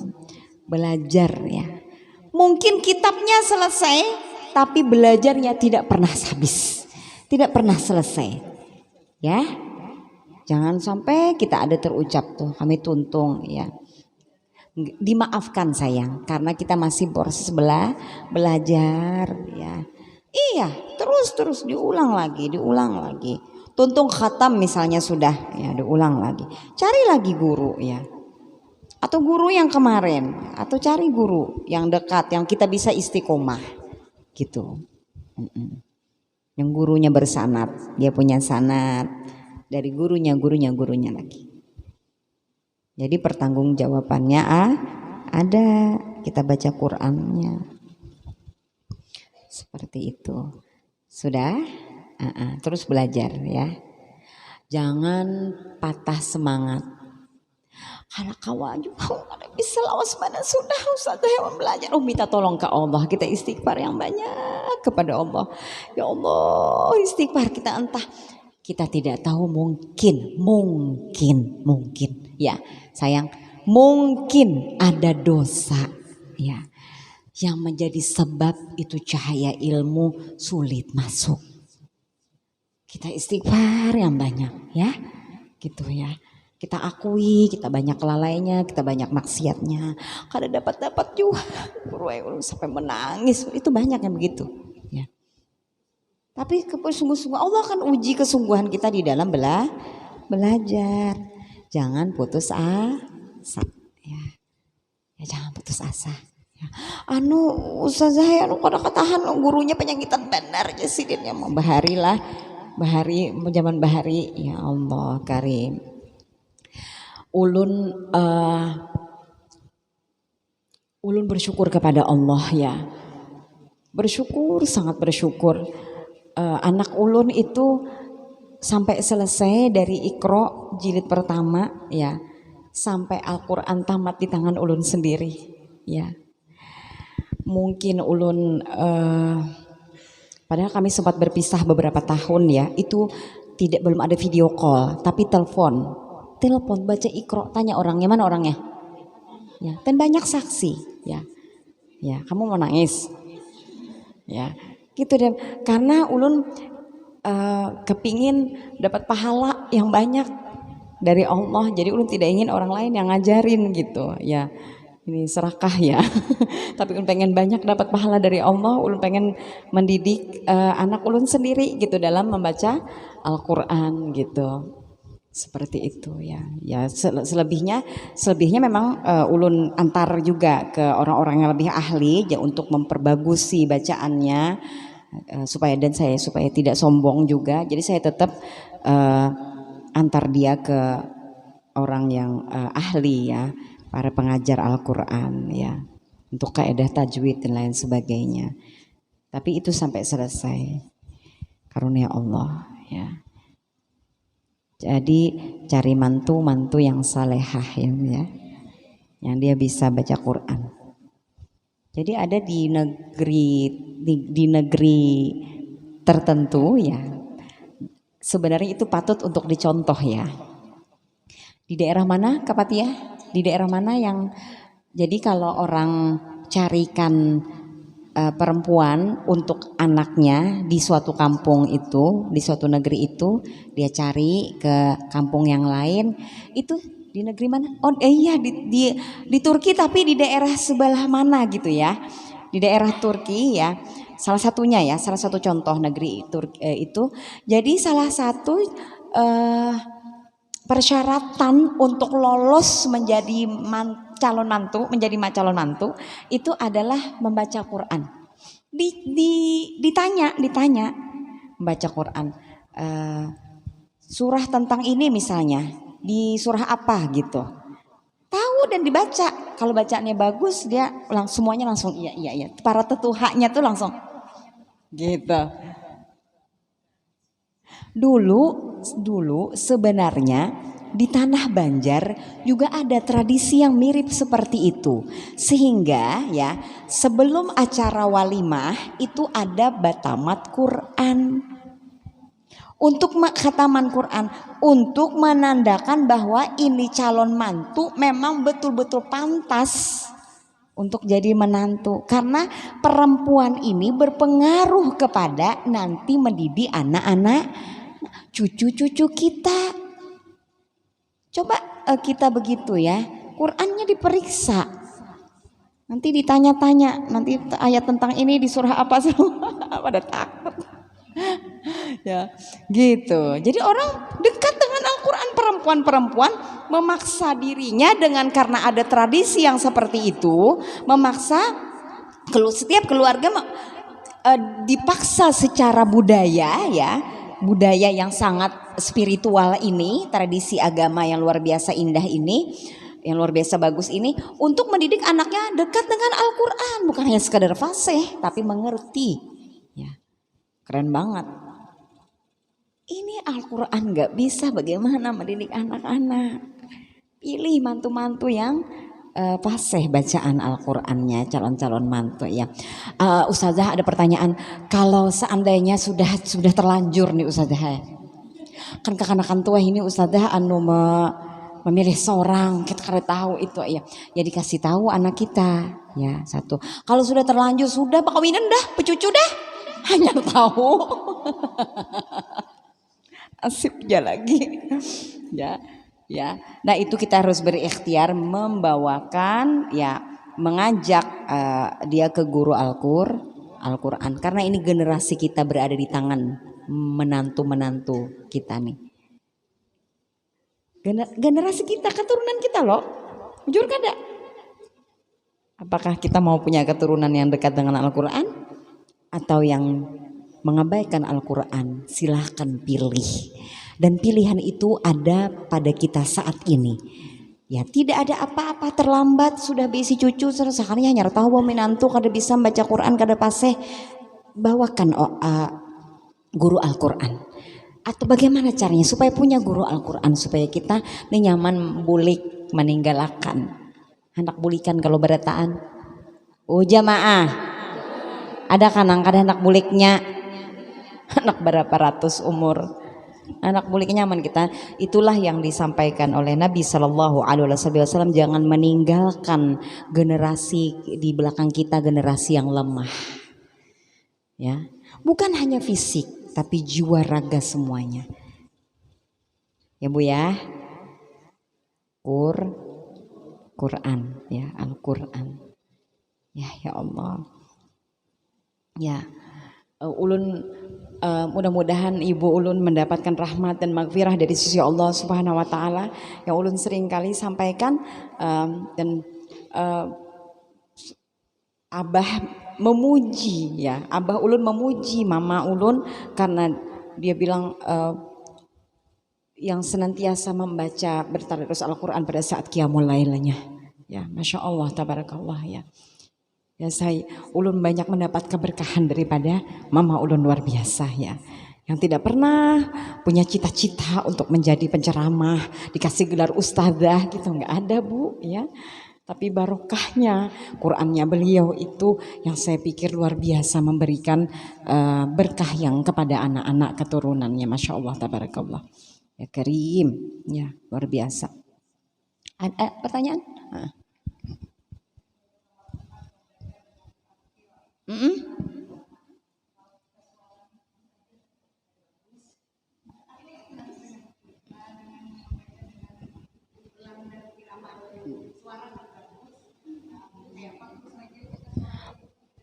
[SPEAKER 1] Belajar ya. Mungkin kitabnya selesai, tapi belajarnya tidak pernah habis, tidak pernah selesai ya. Jangan sampai kita ada terucap tuh kami tuntung ya. Dimaafkan sayang, karena kita masih proses belajar ya. Iya, terus diulang lagi. Tuntung khatam misalnya sudah, ya diulang lagi. Cari lagi guru ya. Atau guru yang kemarin, atau cari guru yang dekat, yang kita bisa istiqomah gitu. Yang gurunya bersanad, dia punya sanad dari gurunya lagi. Jadi pertanggungjawabannya ada, kita baca Qur'annya. Seperti itu. Sudah? Terus belajar ya. Jangan patah semangat. Karena kawan juga ada bisa lawas mana sudah Ustazah yang belajar. Minta tolong ke Allah. Kita istighfar yang banyak kepada Allah. Ya Allah, istighfar kita entah. Kita tidak tahu, mungkin ya sayang, mungkin ada dosa ya yang menjadi sebab itu cahaya ilmu sulit masuk. Kita istighfar yang banyak ya, gitu ya. Kita akui kita banyak kelalainya, kita banyak maksiatnya. Kadang dapat juga sampai menangis, itu banyak yang begitu ya. Tapi sungguh-sungguh Allah akan uji kesungguhan kita di dalam belajar. Jangan putus asa ya. Ya jangan putus asa. Ustazah ya kada katahan gurunya penyangitan benar aja sih dia mau bahari zaman bahari ya Allah karim. Ulun bersyukur kepada Allah ya. Sangat bersyukur. Anak ulun itu sampai selesai dari Iqra jilid pertama ya, sampai Al-Qur'an tamat di tangan ulun sendiri ya. Mungkin ulun padahal kami sempat berpisah beberapa tahun ya, itu belum ada video call, tapi telepon baca Iqra, tanya orangnya, mana orangnya ya, dan banyak saksi ya. Kamu mau nangis ya gitu deh, karena ulun kepingin dapat pahala yang banyak dari Allah, jadi ulun tidak ingin orang lain yang ngajarin gitu ya. Ini serakah ya. Tapi ulun pengen banyak dapat pahala dari Allah. Ulun pengen mendidik anak ulun sendiri gitu dalam membaca Al-Quran gitu. Seperti itu ya. Ya selebihnya memang ulun antar juga ke orang-orang yang lebih ahli ya, untuk memperbagusi bacaannya supaya tidak sombong juga. Jadi saya tetap antar dia ke orang yang ahli ya, para pengajar Al-Quran ya, untuk kaidah tajwid dan lain sebagainya. Tapi itu sampai selesai, karunia Allah ya. Jadi cari mantu yang salehah ya, yang dia bisa baca Quran. Jadi ada di negeri tertentu ya, sebenarnya itu patut untuk dicontoh ya. Di daerah mana Kak Fathia? Di daerah mana yang jadi kalau orang carikan perempuan untuk anaknya di suatu kampung itu, di suatu negeri itu, dia cari ke kampung yang lain, itu di negeri mana? Iya di Turki, tapi di daerah sebelah mana gitu ya? Di daerah Turki ya. Salah satunya ya, salah satu contoh negeri itu. Jadi salah satu persyaratan untuk lolos menjadi calon mantu itu adalah membaca Quran. Ditanya membaca Quran, surah tentang ini misalnya, di surah apa gitu, tahu dan dibaca. Kalau bacaannya bagus, dia semuanya langsung iya. Para tetuhanya tuh langsung gitu. Dulu sebenarnya di tanah Banjar juga ada tradisi yang mirip seperti itu. Sehingga ya sebelum acara walimah itu ada batamat Quran. Untuk khataman Quran, untuk menandakan bahwa ini calon mantu memang betul-betul pantas untuk jadi menantu. Karena perempuan ini berpengaruh kepada nanti mendidik anak-anak cucu-cucu kita. Coba kita begitu ya, Qurannya diperiksa. Nanti ditanya-tanya, nanti ayat tentang ini di surah apa semua, pada takut. Ya, gitu. Jadi orang dekat dengan Al-Quran, perempuan-perempuan memaksa dirinya dengan karena ada tradisi yang seperti itu, memaksa setiap keluarga dipaksa secara budaya ya, budaya yang sangat spiritual ini, tradisi agama yang luar biasa indah ini, yang luar biasa bagus ini, untuk mendidik anaknya dekat dengan Al-Quran, bukan hanya sekadar fasih tapi mengerti. Ya, keren banget. Ini Al-Quran gak bisa, bagaimana mendidik anak-anak? Pilih mantu-mantu yang fasih bacaan Al-Qurannya, calon-calon mantu ya. Ustazah ada pertanyaan, kalau seandainya sudah terlanjur nih Ustazah, kan kekanakan tua ini Ustazah memilih seorang, kita kada tahu itu ya. Ya dikasih tahu anak kita ya, satu. Kalau sudah terlanjur, sudah pakawinan dah, pecucu dah, hanya tahu. Asipnya lagi ya. Nah itu kita harus berikhtiar membawakan ya, mengajak dia ke guru Al-Quran, karena ini generasi kita berada di tangan menantu kita nih, generasi kita, keturunan kita loh, jujur kada. Apakah kita mau punya keturunan yang dekat dengan Al-Quran atau yang mengabaikan Al-Quran? Silahkan pilih, dan pilihan itu ada pada kita saat ini ya. Tidak ada apa-apa terlambat, sudah bisi cucu sekalinya hanya tahu bahwa menantu kada bisa membaca Quran, kada paseh, bawakan guru Al-Quran. Atau bagaimana caranya supaya punya guru Al-Quran, supaya kita nyaman bulik meninggalkan anak bulikan kalau berataan. Jamaah ada kanang kada anak buliknya, anak berapa ratus umur, anak buliknya nyaman kita. Itulah yang disampaikan oleh Nabi Shallallahu Alaihi Wasallam, jangan meninggalkan generasi di belakang kita, generasi yang lemah ya, bukan hanya fisik tapi jiwa raga semuanya ya Bu ya. Quran ya, Al-Quran ya. Ya Allah ya, ulun mudah-mudahan ibu ulun mendapatkan rahmat dan maghfirah dari sisi Allah Subhanahu wa taala yang ulun sering kali sampaikan. Dan abah memuji ya, abah ulun memuji mama ulun karena dia bilang yang senantiasa membaca bertadarus Al-Quran pada saat qiyamul lailnya ya. Masya Allah, tabarakallah ya. Ya, saya ulun banyak mendapat keberkahan daripada mama ulun, luar biasa ya, yang tidak pernah punya cita-cita untuk menjadi penceramah, dikasih gelar ustazah gitu, nggak ada Bu ya. Tapi barokahnya Qurannya beliau itu yang saya pikir luar biasa, memberikan berkah yang kepada anak-anak keturunannya. Masya Allah, tabarakallah ya, karim ya, luar biasa. Ada pertanyaan?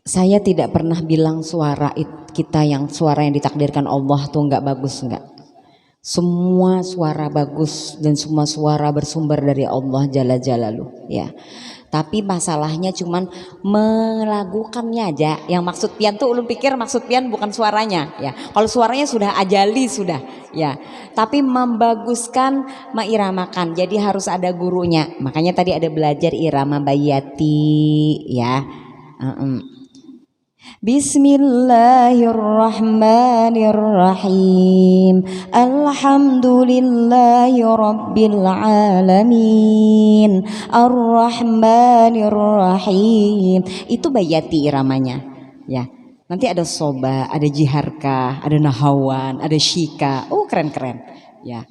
[SPEAKER 1] Saya tidak pernah bilang suara kita yang suara yang ditakdirkan Allah tuh nggak bagus, nggak. Semua suara bagus dan semua suara bersumber dari Allah Jalla Jalaluh ya. Tapi masalahnya cuman melakukannya aja. Yang maksud pian tuh ulun pikir maksud pian bukan suaranya ya. Kalau suaranya sudah ajali sudah ya. Tapi membaguskan, mengiramakan. Jadi harus ada gurunya. Makanya tadi ada belajar irama bayati ya. Bismillahirrahmanirrahim. Alhamdulillahi rabbil alamin. Ar-Rahmanirrahim. Itu bayati iramanya ya. Nanti ada soba, ada jiharkah, ada nahawan, ada syika. Keren-keren ya.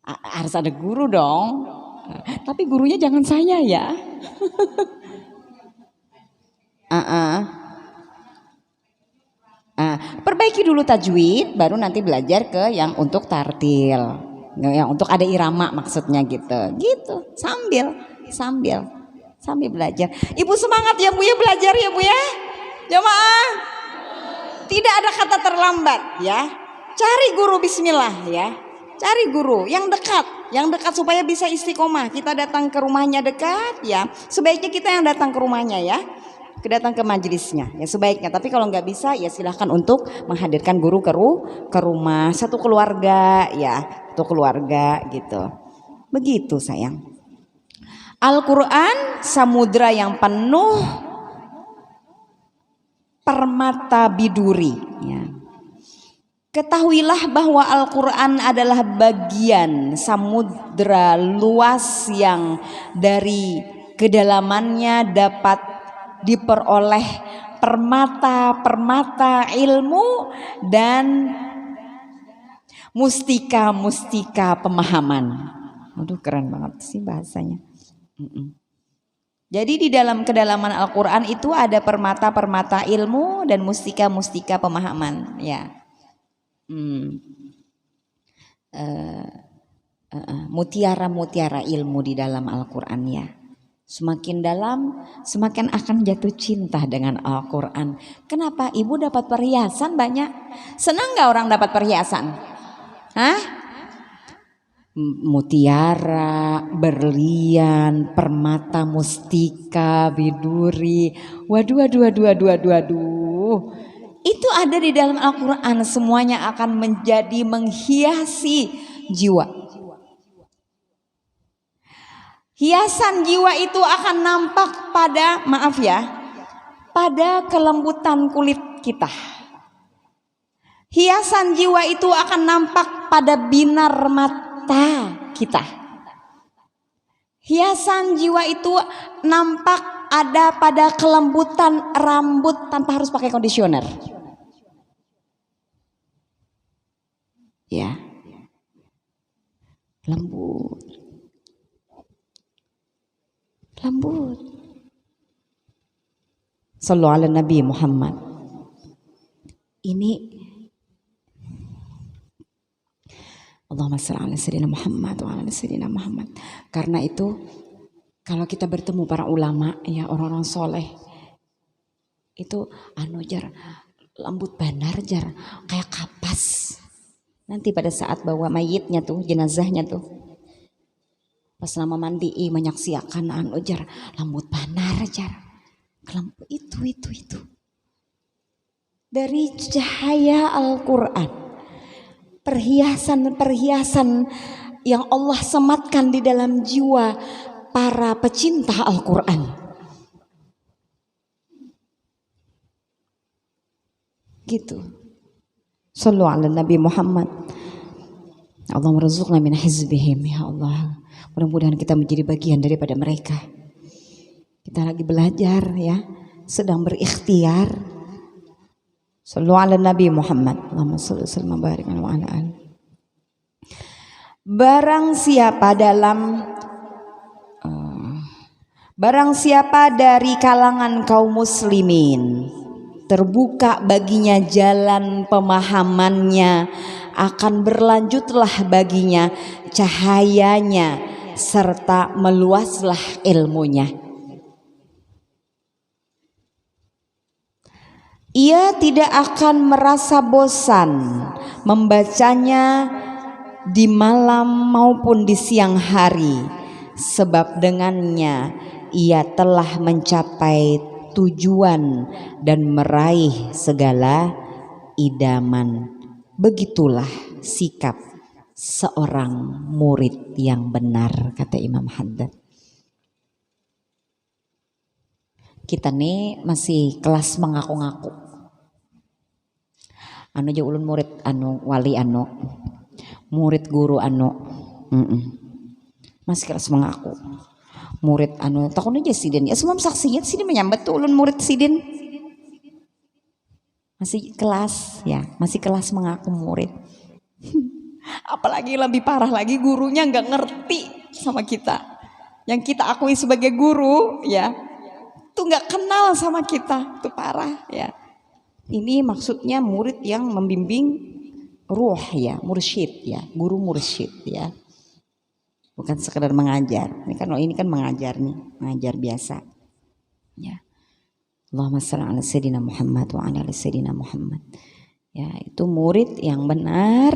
[SPEAKER 1] Harus ada guru dong. Tapi gurunya jangan saya ya. Perbaiki dulu tajwid, baru nanti belajar ke yang untuk tartil, yang untuk ada irama maksudnya gitu sambil sambil belajar. Ibu semangat ya Bu ya, belajar ya Bu ya. Jamaah. Tidak ada kata terlambat ya. Cari guru bismillah ya. Cari guru yang dekat supaya bisa istiqomah. Kita datang ke rumahnya dekat ya. Sebaiknya kita yang datang ke rumahnya ya. Datang ke majelisnya ya sebaiknya. Tapi kalau nggak bisa ya silahkan untuk menghadirkan guru ke rumah, satu keluarga ya, satu keluarga gitu. Begitu sayang. Al-Quran samudra yang penuh permata biduri ya. Ketahuilah bahwa Al-Quran adalah bagian samudra luas yang dari kedalamannya dapat diperoleh permata-permata ilmu dan mustika-mustika pemahaman. Aduh keren banget sih bahasanya. Jadi di dalam kedalaman Al-Quran itu ada permata-permata ilmu dan mustika-mustika pemahaman ya. Mutiara-mutiara ilmu di dalam Al-Quran ya. Semakin dalam, semakin akan jatuh cinta dengan Al-Quran. Kenapa? Ibu dapat perhiasan banyak. Senang gak orang dapat perhiasan? Hah? Mutiara, berlian, permata, mustika, biduri. Waduh. Itu ada di dalam Al-Quran. Semuanya akan menjadi menghiasi jiwa. Hiasan jiwa itu akan nampak pada, maaf ya, pada kelembutan kulit kita. Hiasan jiwa itu akan nampak pada binar mata kita. Hiasan jiwa itu nampak ada pada kelembutan rambut tanpa harus pakai kondisioner. Ya, lembut. Sallu ala Nabi Muhammad. Ini Allahumma shalli ala sayyidina Muhammad wa ala sayyidina Muhammad. Karena itu kalau kita bertemu para ulama ya, orang-orang soleh itu jar lembut bandar jar kayak kapas. Nanti pada saat bawa mayitnya tuh, jenazahnya tuh, pas lama mandi menyaksikan jar lembut banar jar itu dari cahaya Al-Quran, perhiasan yang Allah sematkan di dalam jiwa para pecinta Al-Quran gitu. Sallu ala Nabi Muhammad. Allahumma rzuqna min hizbihim ya Allah. Mudah-mudahan kita menjadi bagian daripada mereka. Kita lagi belajar ya, sedang berikhtiar. Sallu ala Nabi Muhammad. Allahumma shalli wa sallim wa barik wa ala alihi. Barang siapa dari kalangan kaum muslimin terbuka baginya jalan pemahamannya, akan berlanjutlah baginya cahayanya serta meluaslah ilmunya. Ia tidak akan merasa bosan membacanya di malam maupun di siang hari, sebab dengannya ia telah mencapai tujuan dan meraih segala idaman. Begitulah sikap seorang murid yang benar, kata Imam Haddad. Kita nih masih kelas mengaku-ngaku. Anu aja ulun murid anu wali anu, murid guru anu, masih kelas mengaku. Murid anu takun aja sidin ya, semua saksinya sidin menyambat tuh ulun murid sidin. Masih kelas ya, masih kelas mengaku murid. Apalagi lebih parah lagi, gurunya nggak ngerti sama kita. Yang kita akui sebagai guru ya, tuh nggak kenal sama kita, tuh parah ya. Ini maksudnya murid yang membimbing ruh ya, mursyid ya, guru mursyid ya. bukan sekedar mengajar. Ini kan mengajar nih, mengajar biasa. Ya. Allahumma shalli ala sayyidina Muhammad wa ala ali sayyidina Muhammad. Ya, itu murid yang benar,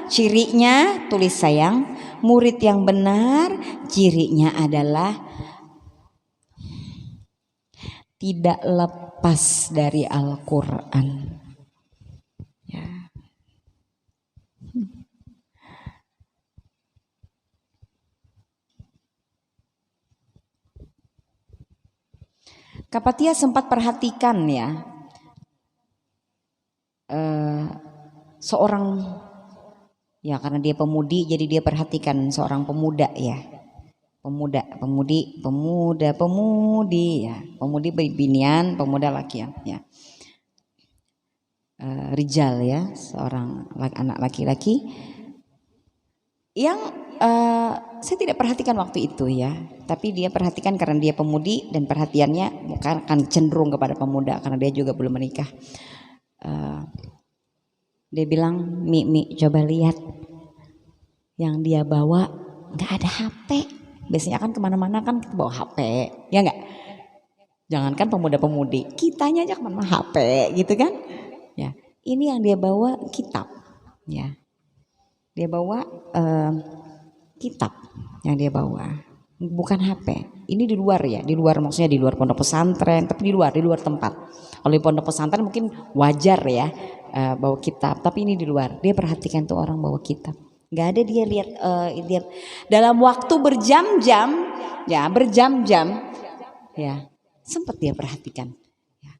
[SPEAKER 1] cirinya tulis sayang, murid yang benar cirinya adalah tidak lepas dari Al-Quran. Ya. Kapatia sempat perhatikan ya, seorang, ya karena dia pemudi jadi dia perhatikan seorang pemuda ya, pemudi ya, pemudi binian, pemuda laki ya, rijal ya, seorang anak laki-laki yang saya tidak perhatikan waktu itu ya, tapi dia perhatikan karena dia pemudi dan perhatiannya bukan akan cenderung kepada pemuda karena dia juga belum menikah. Dia bilang, Mi coba lihat yang dia bawa, nggak ada HP. Biasanya kan kemana-mana kan kita bawa HP, ya nggak? Jangankan pemuda-pemudi, kitanya aja kemana HP gitu kan? Ya, ini yang dia bawa kitab, ya. Dia bawa kitab yang dia bawa, bukan HP. Ini di luar ya, di luar maksudnya di luar pondok pesantren, tapi di luar tempat. Oleh pondok pesantren mungkin wajar ya bawa kitab, tapi ini di luar. Dia perhatikan tuh orang bawa kitab. Nggak ada dia lihat dalam waktu berjam-jam ya, sempat dia perhatikan. Ya.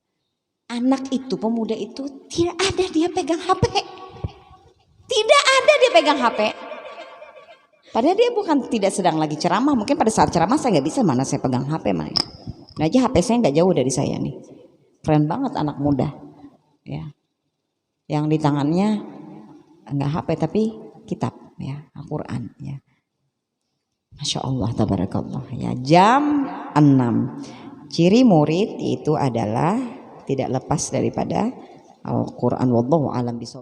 [SPEAKER 1] Anak itu, pemuda itu tidak ada dia pegang HP. Tidak ada dia pegang HP. Padahal dia bukan tidak sedang lagi ceramah. Mungkin pada saat ceramah saya nggak bisa, mana saya pegang HP mana. Nah aja HP saya nggak jauh dari saya nih. Keren banget anak muda. Ya. Yang di tangannya nggak HP tapi kitab ya, Al-Quran ya. Masya Allah tabarakallah ya. Jam 6. Ciri murid itu adalah tidak lepas daripada Al-Quran. Wallahu a'lam bishawab.